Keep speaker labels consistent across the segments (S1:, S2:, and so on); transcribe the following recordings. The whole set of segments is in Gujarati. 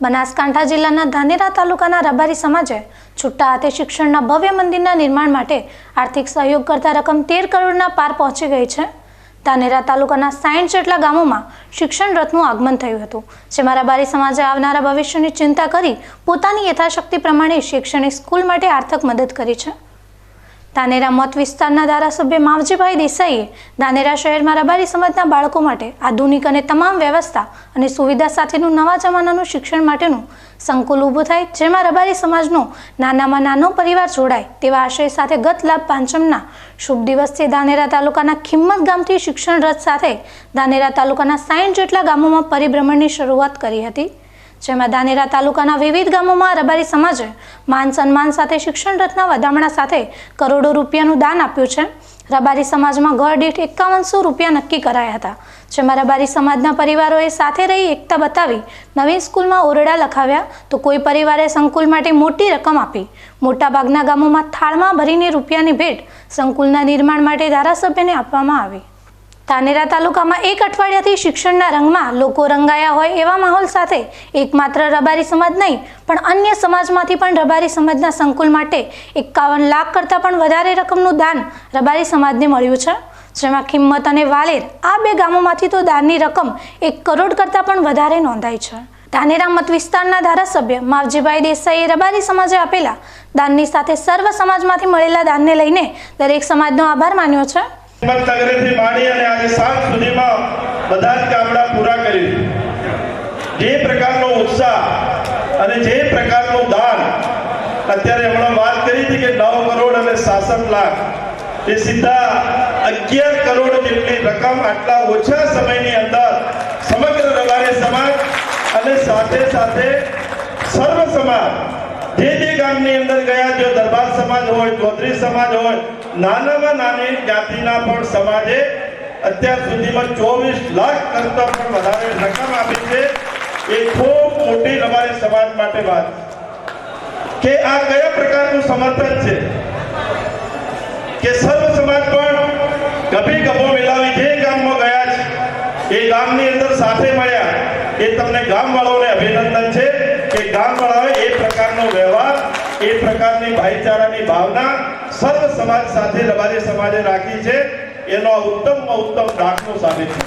S1: બનાસકાંઠા જિલ્લાના ધાનેરા તાલુકાના રબારી સમાજે છૂટા હાથે શિક્ષણના ભવ્ય મંદિરના નિર્માણ માટે આર્થિક સહયોગ કરતા રકમ 13 કરોડના પાર પહોંચી ગઈ છે। ધાનેરા તાલુકાના 60 જેટલા ગામોમાં શિક્ષણ રથનું આગમન થયું હતું, જેમાં રબારી સમાજે આવનારા ભવિષ્યની ચિંતા કરી પોતાની યથાશક્તિ પ્રમાણે શૈક્ષણિક સ્કૂલ માટે આર્થિક મદદ કરી છે। ધાનેરા મત વિસ્તારના ધારાસભ્ય માવજીભાઈ દેસાઈએ ધાનેરા શહેરમાં રબારી સમાજના બાળકો માટે આધુનિક અને તમામ વ્યવસ્થા અને સુવિધા સાથેનું નવા જમાનાનું શિક્ષણ માટેનું સંકુલ ઊભું થાય, જેમાં રબારી સમાજનો નાનામાં નાનો પરિવાર જોડાય તેવા આશય સાથે ગત લાભ પાંચમના શુભ દિવસથી ધાનેરા તાલુકાના ખિમ્મત ગામથી શિક્ષણ રથ સાથે ધાનેરા તાલુકાના 60 જેટલા ગામોમાં પરિભ્રમણની શરૂઆત કરી હતી, જેમાં ધાનેરા તાલુકાના વિવિધ ગામોમાં રબારી સમાજે માન સન્માન સાથે શિક્ષણ રથના વધામણા સાથે કરોડો રૂપિયાનું દાન આપ્યું છે। રબારી સમાજમાં ઘર દીઠ 5100 રૂપિયા નક્કી કરાયા હતા, જેમાં રબારી સમાજના પરિવારોએ સાથે રહી એકતા બતાવી નવી સ્કૂલમાં ઓરડા લખાવ્યા, તો કોઈ પરિવારે સંકુલ માટે મોટી રકમ આપી। મોટાભાગના ગામોમાં થાળમાં ભરીને રૂપિયાની ભેટ સંકુલના નિર્માણ માટે ધારાસભ્યને આપવામાં આવી। ધાનેરા તાલુકામાં એક અઠવાડિયાથી શિક્ષણના રંગમાં લોકો રંગાયા હોય એવા માહોલ સાથે એકમાત્ર રબારી સમાજ નહીં પણ અન્ય સમાજમાંથી પણ રબારી સમાજના સંકુલ માટે 51 લાખ કરતાં પણ વધારે રકમનું દાન રબારી સમાજને મળ્યું છે, જેમાં ખિમ્મત અને વાલેર આ બે ગામોમાંથી તો દાનની રકમ 1 કરોડ કરતાં પણ વધારે નોંધાઈ છે। ધાનેરા મત વિસ્તારના ધારાસભ્ય માવજીભાઈ દેસાઈએ રબારી સમાજે આપેલા દાનની સાથે સર્વ સમાજમાંથી મળેલા દાનને લઈને દરેક સમાજનો આભાર માન્યો છે।
S2: નગરેથી માંડી અને આજે સાંજ સુધીમાં બધા જ ગામડા પૂરા કરી જે પ્રકારનો ઉત્સાહ અને જે પ્રકારનું દાન અત્યારે હમણાં વાત કરી હતી કે 9 કરોડ અને 66 લાખ એ સીધા 11 કરોડ જેટલી રકમ આટલા ઓછા સમયની અંદર સમગ્ર રબારી સમાજ અને સાથે સાથે સર્વ સમાજ જે ગામની અંદર ગયા, જો દરબાર સમાજ હોય, ચૌધરી સમાજ હોય, નાનામાં નાની જ્ઞાતિના પણ સમાજે અત્યાર સુધીમાં 24 લાખ કરતાં પણ વધારે રકમ આપી છે। એ ખૂબ મોટી રબારી સમાજ માટે વાત કે આ કયા પ્રકારનું સમર્થન છે કે સર્વ સમાજ પણ ગભી ગભો મિલાવી જે ગામમાં ગયા છે એ ગામની અંદર સાથે મળ્યા। એ તમને ગામવાળાઓને અભિનંદન છે કે ગામવાળાઓએ એ પ્રકારનો વ્યવહાર, એ પ્રકારની ભાઈચારાની ભાવના સર્વ સમાજ સાથે રબારી સમાજે રાખી છે, એનો ઉત્તમમાં ઉત્તમ દાખલો સાબિત છે।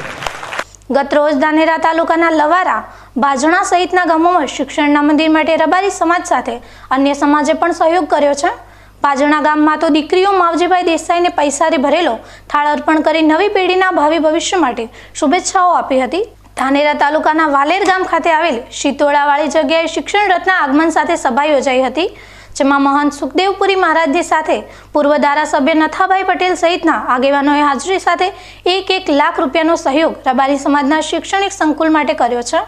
S1: ગત રોજ ધાનેરા તાલુકાના લવારા, બાજણા સહિતના ગામોમાં શિક્ષણના મંદિર માટે રબારી સમાજ સાથે અન્ય સમાજે પણ સહયોગ કર્યો છે। બાજણા ગામમાં તો દીકરીઓ માવજીભાઈ દેસાઈને પૈસાથી ભરેલો થાળ અર્પણ કરી નવી પેઢીના ભાવિ ભવિષ્ય માટે શુભેચ્છાઓ આપી હતી। ધાનેરા તાલુકાના વાલેર ગામ ખાતે આવેલ શીતોડાવાળી જગ્યાએ શિક્ષણ રથના આગમન સાથે સભા યોજાઈ હતી, જેમાં મહંત સુખદેવપુરી મહારાજજી સાથે પૂર્વ ધારાસભ્ય નથાભાઈ પટેલ સહિતના આગેવાનોએ હાજરી સાથે 1 લાખ રૂપિયાનો સહયોગ રબારી સમાજના શૈક્ષણિક સંકુલ માટે કર્યો છે।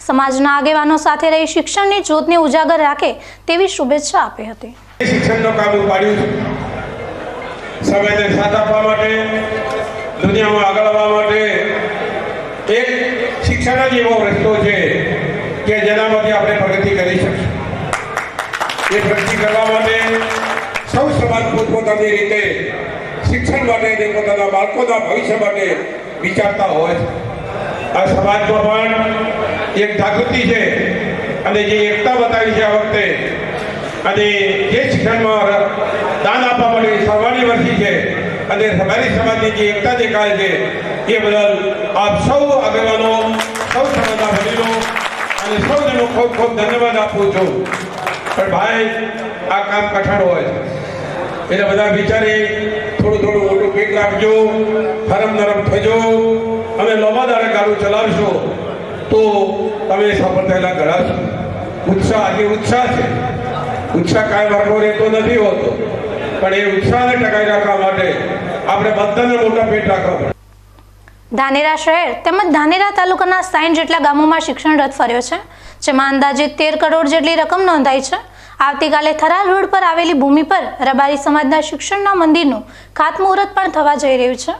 S1: સમાજના આગેવાનો સાથે રહી શિક્ષણની જ્યોતને ઉજાગર રાખે તેવી શુભેચ્છા આપી હતી।
S3: શિક્ષણનું કામ ઉપાડ્યું છે, સમાજને સાથ આપવા માટે, દુનિયામાં આગળ આવવા માટે એક શિક્ષણ જ એવો રસ્તો છે કે જેનામાંથી આપણે પ્રગતિ કરી શકીએ। એ પ્રગતિ કરવા માટે સૌ સમાજ પોતપોતાની રીતે શિક્ષણ માટે અને પોતાના બાળકોના ભવિષ્ય માટે વિચારતા હોય છે। આ સમાજમાં પણ એક જાગૃતિ છે અને જે એકતા બતાવી છે આ વખતે, અને જે શિક્ષણમાં દાન આપવા માટે સર્વાણી વર્ષી છે અને રબારી સમાજની જે એકતા દેખાય છે એ બદલ આપ સૌ આગેવાનો, સૌ સમાજના વડીલો અને સૌને ખૂબ ખૂબ ધન્યવાદ આપું છું। પણ ભાઈ આ કામ કઠણ હોય છે એટલે બધા વિચારી થોડું મોટું પેટ રાખજો, હરમ નરમ થજો અને લોમાદારે ગાડું ચલાવશો તો તમે સફળ થયેલા ગણાશો। ઉત્સાહ આજે ઉત્સાહ છે, ઉત્સાહ કાંઈ વર્ગો રહેતો નથી હોતો, પણ એ ઉત્સાહને ટકાવી રાખવા માટે આપણે બધાને મોટા પેટ રાખવા પડે।
S1: ધાનેરા શહેર તેમજ ધાનેરા તાલુકાના 60 જેટલા ગામોમાં શિક્ષણ રથ ફર્યો છે, જેમાં અંદાજે 13 કરોડ જેટલી રકમ નોંધાઈ છે। આવતીકાલે થરાદ રોડ પર આવેલી ભૂમિ પર રબારી સમાજના શિક્ષણના મંદિરનું ખાતમુહૂર્ત પણ થવા જઈ રહ્યું છે।